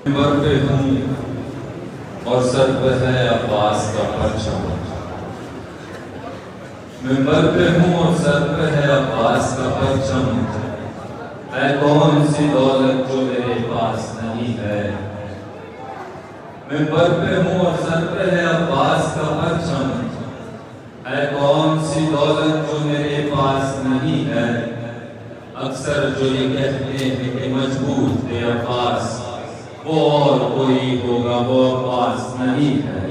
मिंबर पे हूँ और सर पे है अब्बास का परचम। मिंबर पे हूँ और सर पे है अब्बास का परचम। है कौन सी दौलत जो मेरे पास नहीं है। मिंबर पे हूँ और सर पे है अब्बास का परचम। है कौन सी दौलत जो मेरे पास नहीं है। अक्सर जो ये कहते हैं कि मजबूर थे अब्बास, वो और कोई होगा, वो अब्बास नहीं है।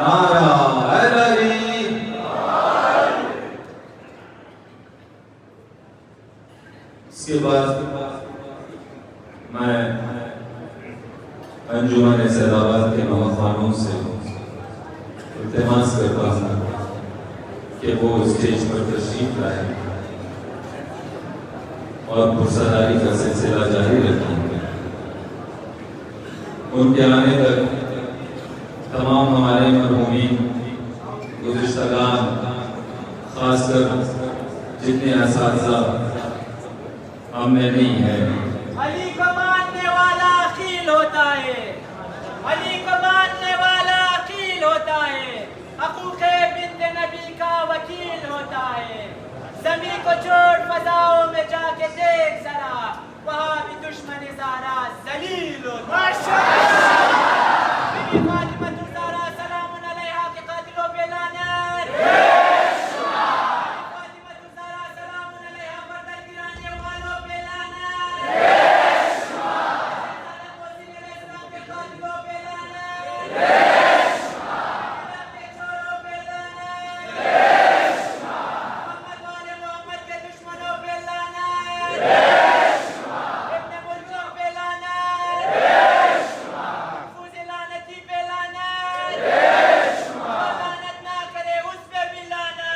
नारा हैदरी। इसके बाद मैं अंजुमन सैदाबाद के नौजवानों से इल्तिमास करता हूँ कि वो स्टेज पर तशरीफ लाए और पुरस्कारी का सिलसिला जारी रखेंगे। उनके आने तक तमाम हमारे मरहूमीन गुज़िश्तगान, खासकर जितने असातिज़ा हम में नहीं है। अली को मानने वाला अकील होता है, अली को मानने वाला अकील होता है, हक़ूक़े बिन्ते नबी का वकील होता है। ज़मीं को छोड़ फ़ज़ाओं में जाके देख ज़रा, वहाँ भी दुश्मन ज़ारा ज़लील होता है। बीबी फ़ातिमा ज़हरा सलामुन अलैहा के क़ातिलों पे लानत। फ़ातिमा ज़हरा सलामुन अलैहा पर दर गिराने वालों पे लानत। इस्लाम के क़ातिलों पे लानत। के चोरों पे लानत। मोहम्मद वाले मोहम्मद के दुश्मनों पे लानत। इब्ने मुल्ज़ुम पे लानत। फूज़े लानती पे लानत। लानत ना करे उस पे भी लानत।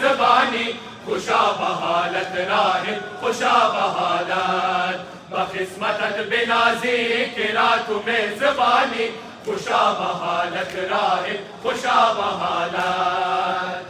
मेज़बानी खुशा बहालत राहिब खुशा बहालत बकिस्मतत बिनाज़ी किरात मेज़बानी खुशा बहालत राहिब खुशा बहालत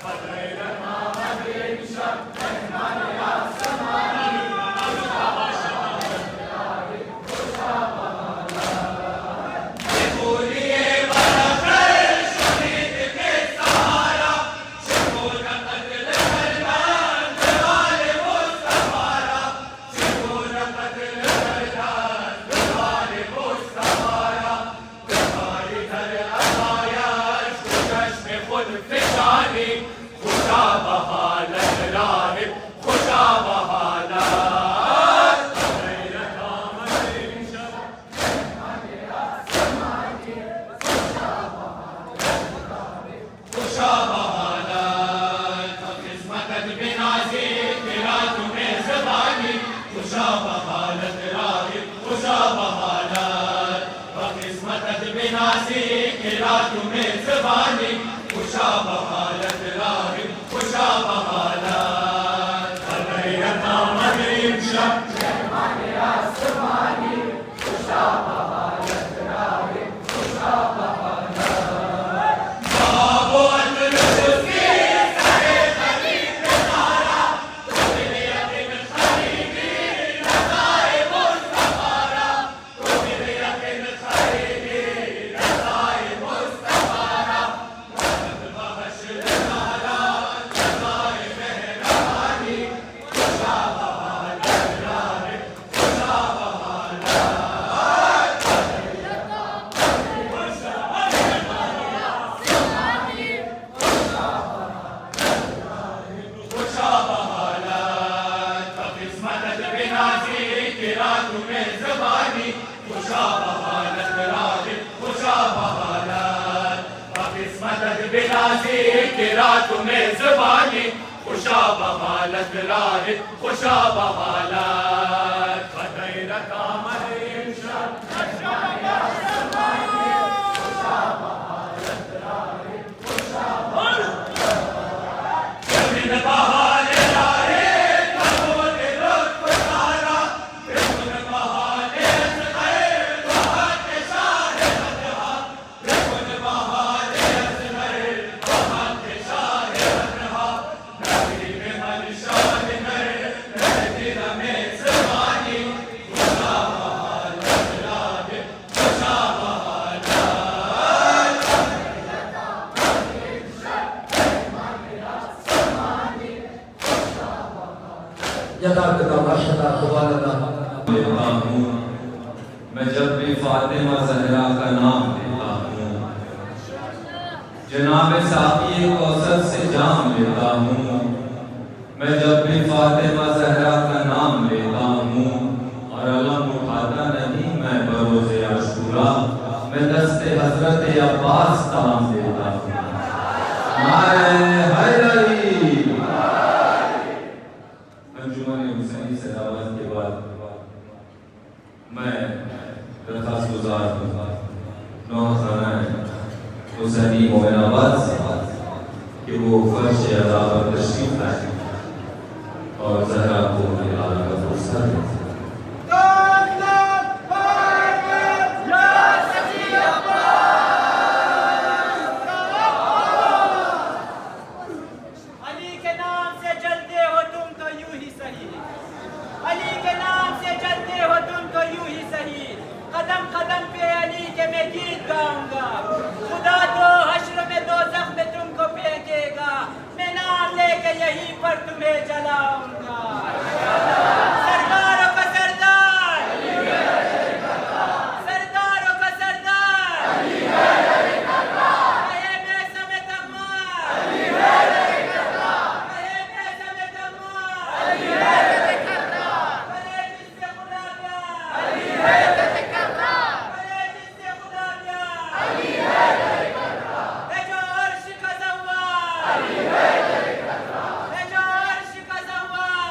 मैं जब भी फातिमा ज़हरा का नाम लेता हूँ, जनाब साक़ी कौसर से जाम लेता हूँ। मैं जब भी फातिमा ज़हरा का नाम लेता हूँ और अलम उठाता नहीं मैं बरोज़े आशूरा, मैं दस्ते हज़रत अब्बास ताम लेता हूँ। नारे हैदरी। अंजुमन हुसैनी से दावत के बाद मैं दरखास्त गुजार नौखाना हुसैनी मोमिनाबाद से कि वो फर्श अदा पर तशरीफ लाए और ज़हरा को मिलाद का फुर्सत दें। अली के नाम से जलते हो तुम तो यूं ही सही, अली के नाम से जलते हो तुम तो यूं ही सही। कदम कदम पे अली के मैं गीत गाऊंगा, खुदा तो हश्र में दोज़ख में तुमको फेंकेगा, मैं नाम लेके यहीं पर तुम्हें जलाऊंगा। सरदारों का सरदार, सरदारों का सरदार, कहे मैं समेत अम्मार, कहे मैं समेत अम्मार, कहे जिससे खुदा प्यार, कहे जिससे खुदा प्यार, है जो अर्श का ज़व्वार, है जो अर्श का ज़व्वार।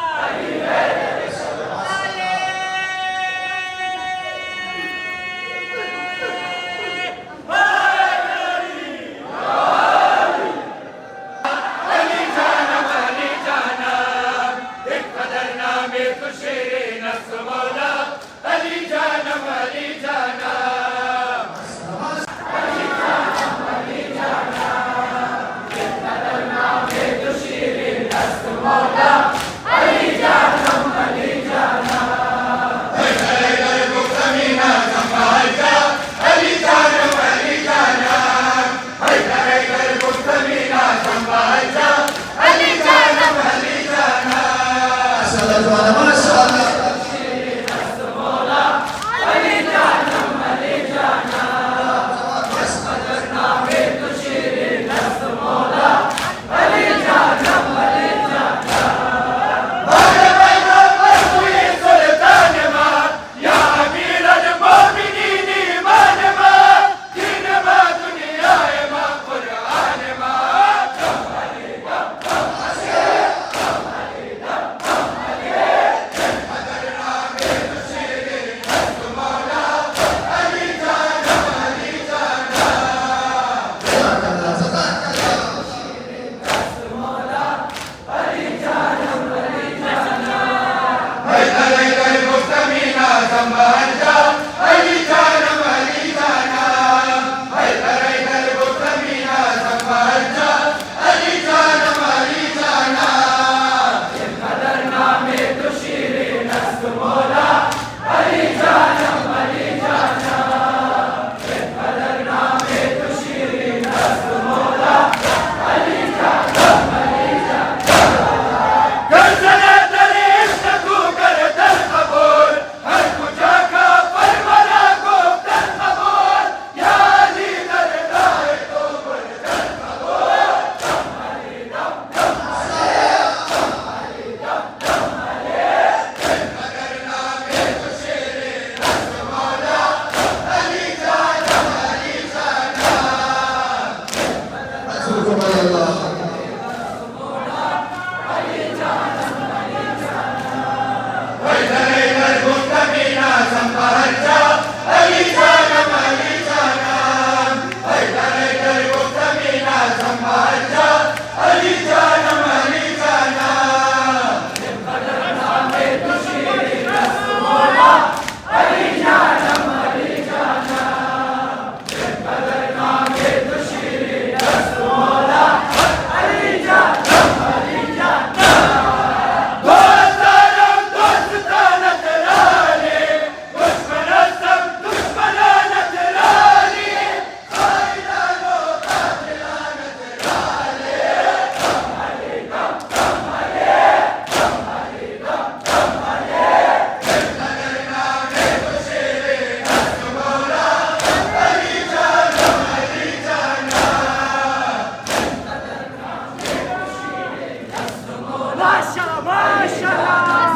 माशाल्लाह माशाल्लाह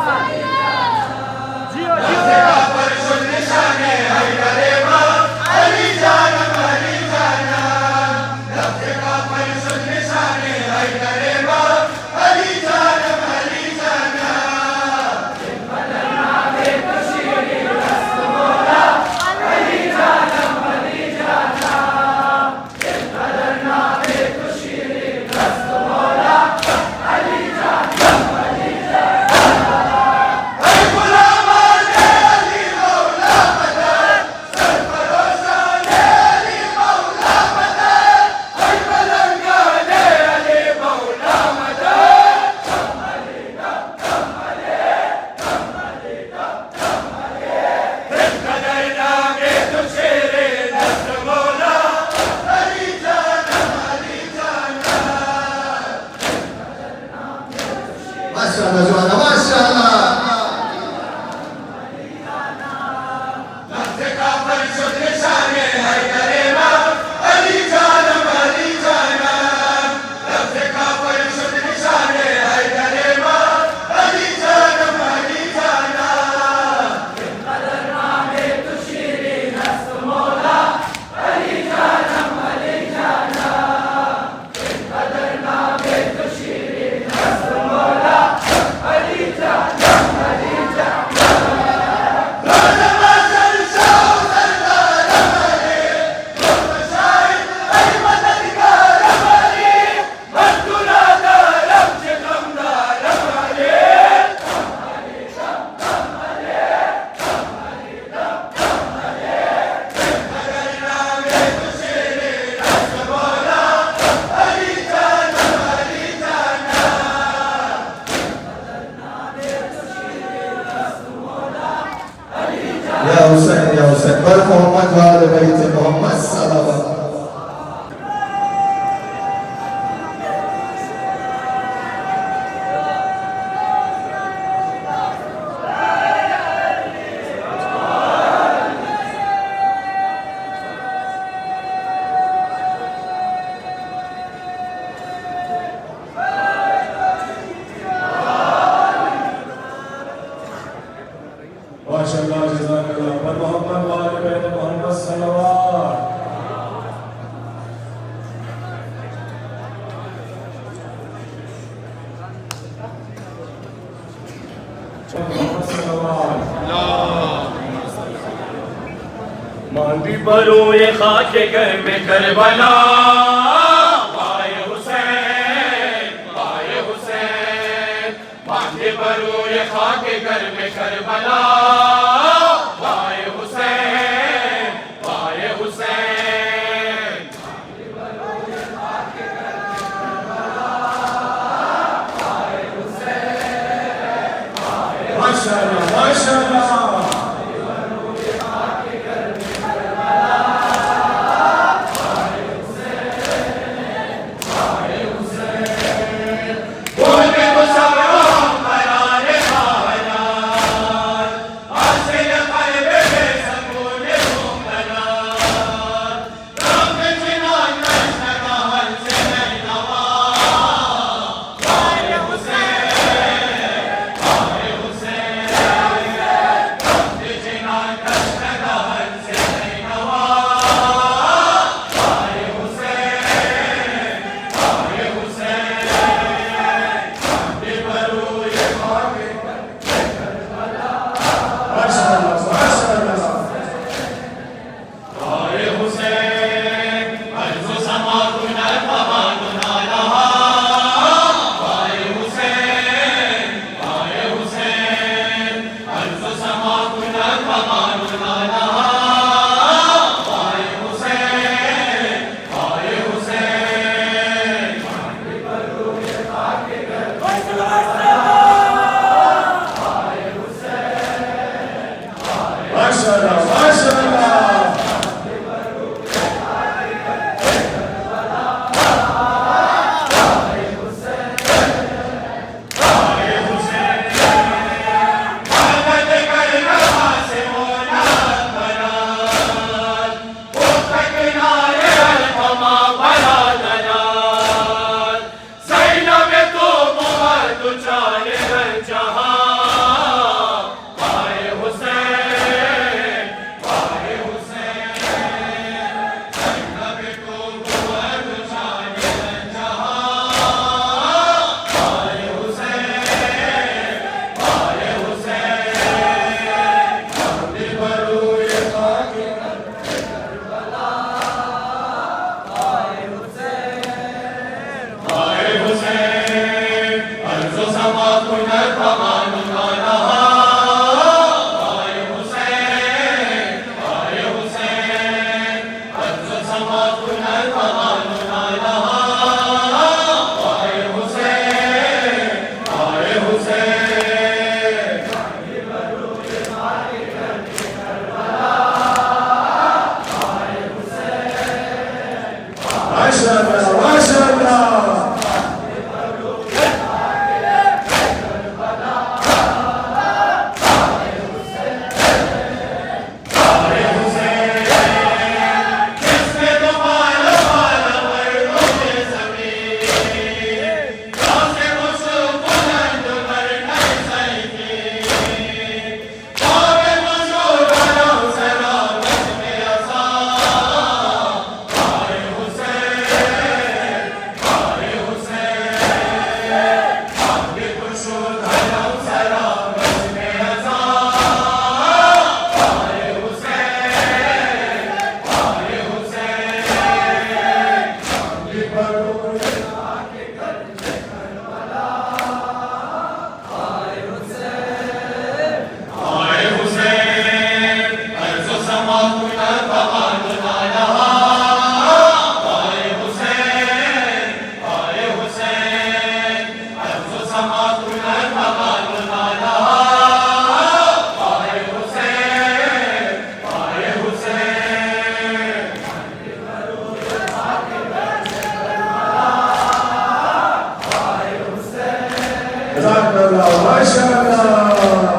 जियो जियो माशाल्लाह जवाना माशाल्लाह يا حسين بارك محمد وآل بيت محمد صلوات माशाअल्लाह जज़ाकल्लाह पर मोहम्मद वाले बैत मोहम्मद सल्लल्लाहु मांदी बरोए खाके घर में करबला पाए हुसैन मांदी बरोए खाके घर में करबला पाए हुसैन माशाअल्लाह माशाअल्लाह अर्ज़ो समा कुनर कमान नहा आए हुसैन अर्ज़ो समा कुनर कमान नहा आए हुसैन माशाअल्लाह माशाअल्लाह जज़ाकल्लाह माशाअल्लाह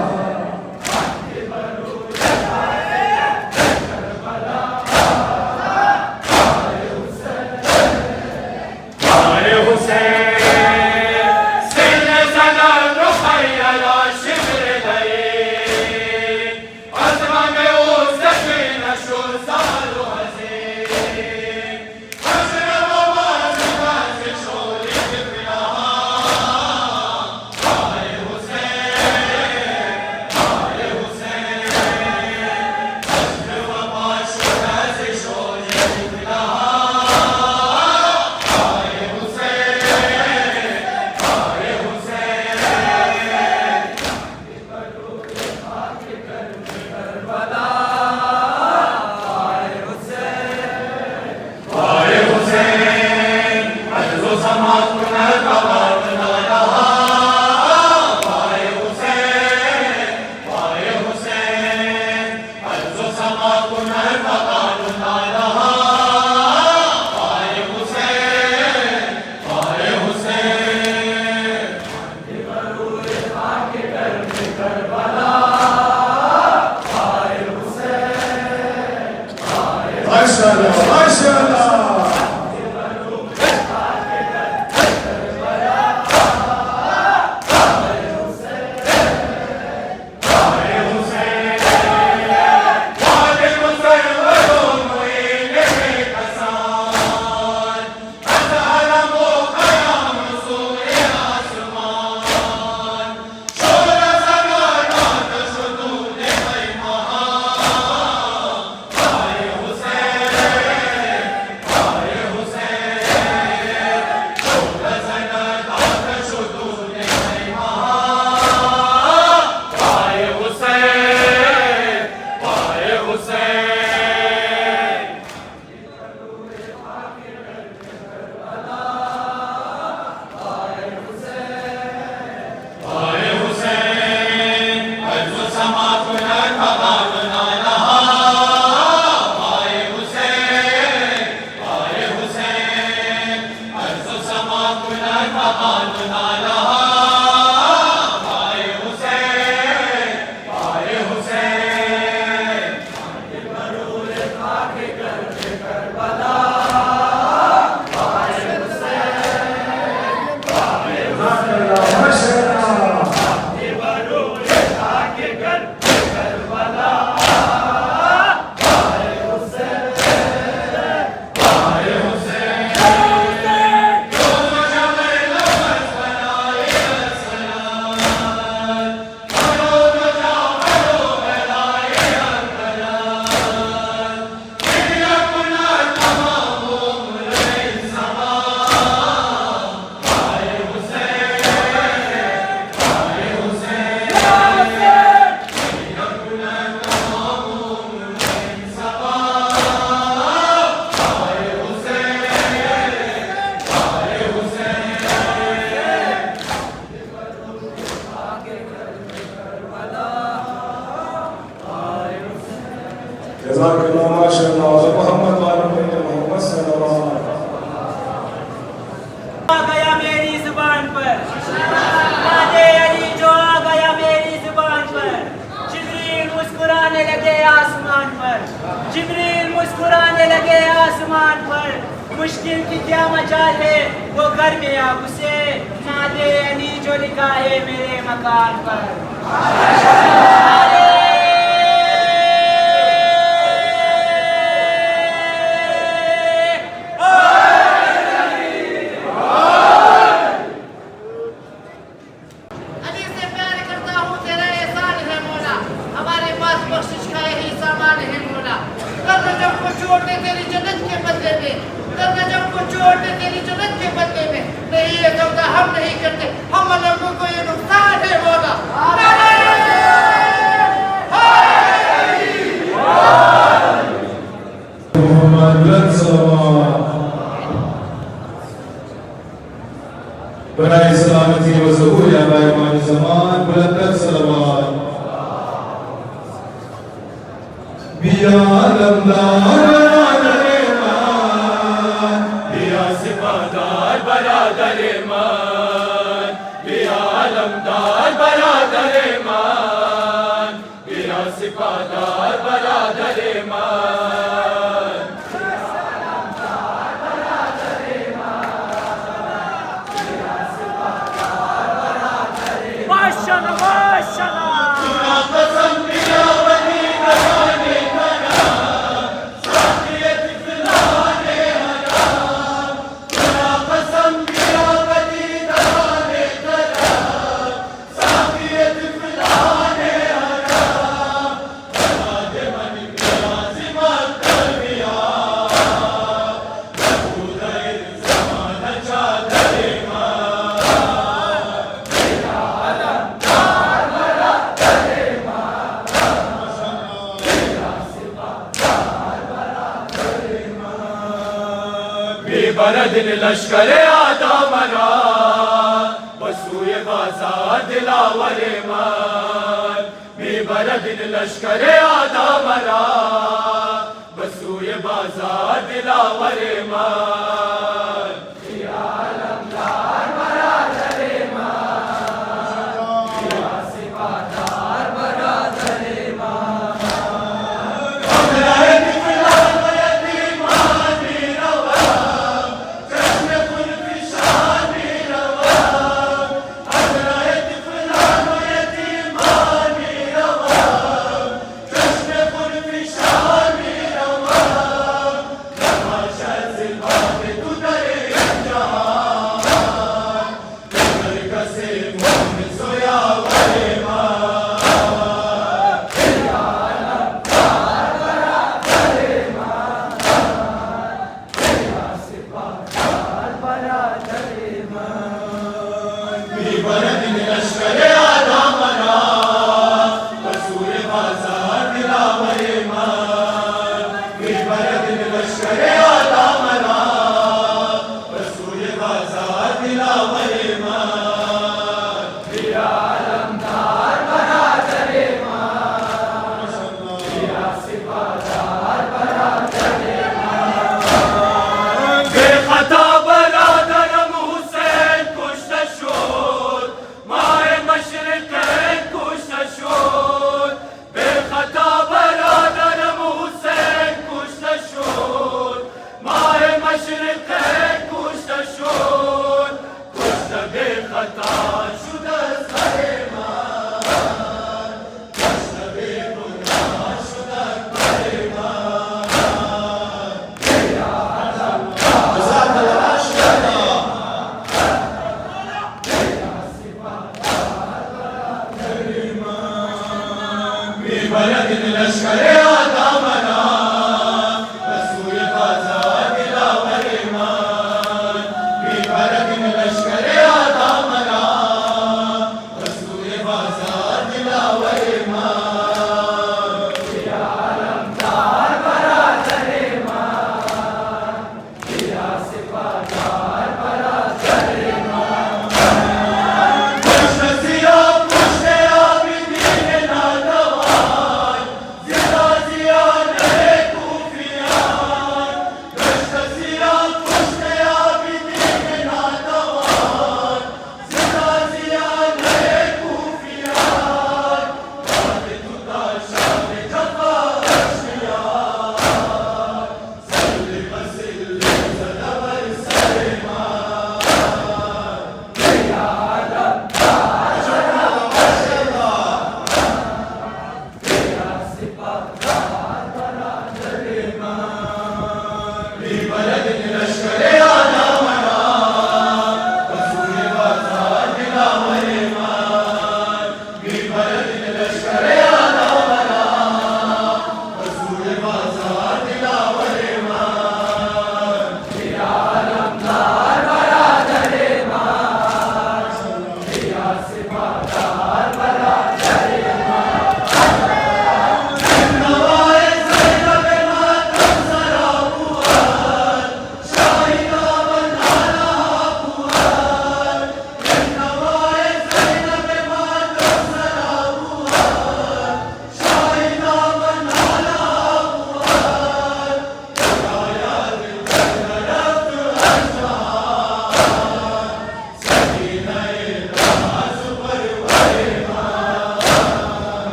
जज़ाकल्लाह माशाअल्लाह मोहम्मद वाले मोहम्मद सल्लल्लाहु अलैहि वसल्लम। आ गया मेरी जुबान पर नादे अली जो आ गया मेरी जुबान पर। जिब्रील मुस्कुराने लगे आसमान पर, जिब्रील मुस्कुराने लगे आसमान पर। मुश्किल की क्या मजाल है वो घर में आ घुसे, नादे अली जो लिखा है मेरे मकान पर। अली से प्यार करता हूँ, तेरा एहसान है मौला, हमारे पास बख्शिश का यही सामान है मौला। दर नजम को छोड़ दे तेरी जन्नत के बदले में, दर नजम को छोड़ दे तेरी जन्नत के बदले में। नहीं ये सौदा हम नहीं करते, हम लोगों को ये नुकसान है मौला। मोहम्मद सल्लल्लाहु बनाए सलामती व ज़हूर या बैमान ज़मान बुलंद सलवात बिया लमदार बरादर मान, बिया सिपादार बरादर मान, बिया लमदार बरादर मान, बिया सिपादार बरादर मान। माशाअल्लाह माशाअल्लाह। कसम बिया वली दवाने करा, साकियत फिलाने हराम। खुदा कसम बिया वली दवाने करा, साकियत फिलाने हराम। बना दे मन लाजिमा कर बिया, बखूदर ज़माना चादर बेबरदिन लश्कर आदा मरा, बसूए बाजार दिलावरे मान। बेबरदिन लश्कर आदा मरा, बसूए बाजार दिलावरे मान।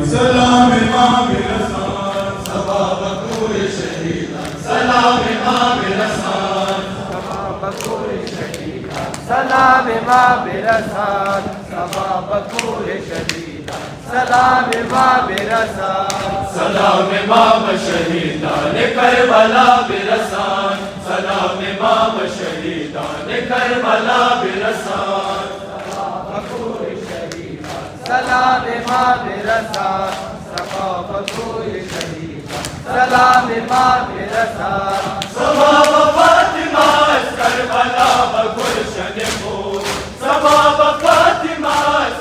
सलाम इमाम रसान सबाब कोई शहीद सलाम इमाम रसान सबाब कोई शहीद सलाम इमाम रसान सबाब कोई शहीद सलाम इमाम रसान सलाम इमाम शहीदान करबला बिरसान सलाम इमाम शहीदान करबला बिरसान सलाम इमाम रसान सबाब कोई शहीद सलाम इमाम रसान सबाब फातिमा करबला बगुलशन फूल सबाब फातिमा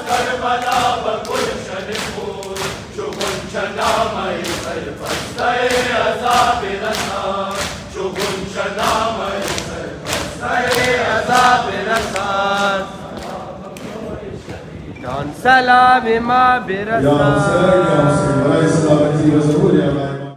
करबला बगुलशन फूल शुगुन चना मई सरपस्ते अज़ाब रसान शुगुन चना मई सरपस्ते अज़ाब रसान सलाम इमाम या हुसैन वला सलामती व ज़हूर या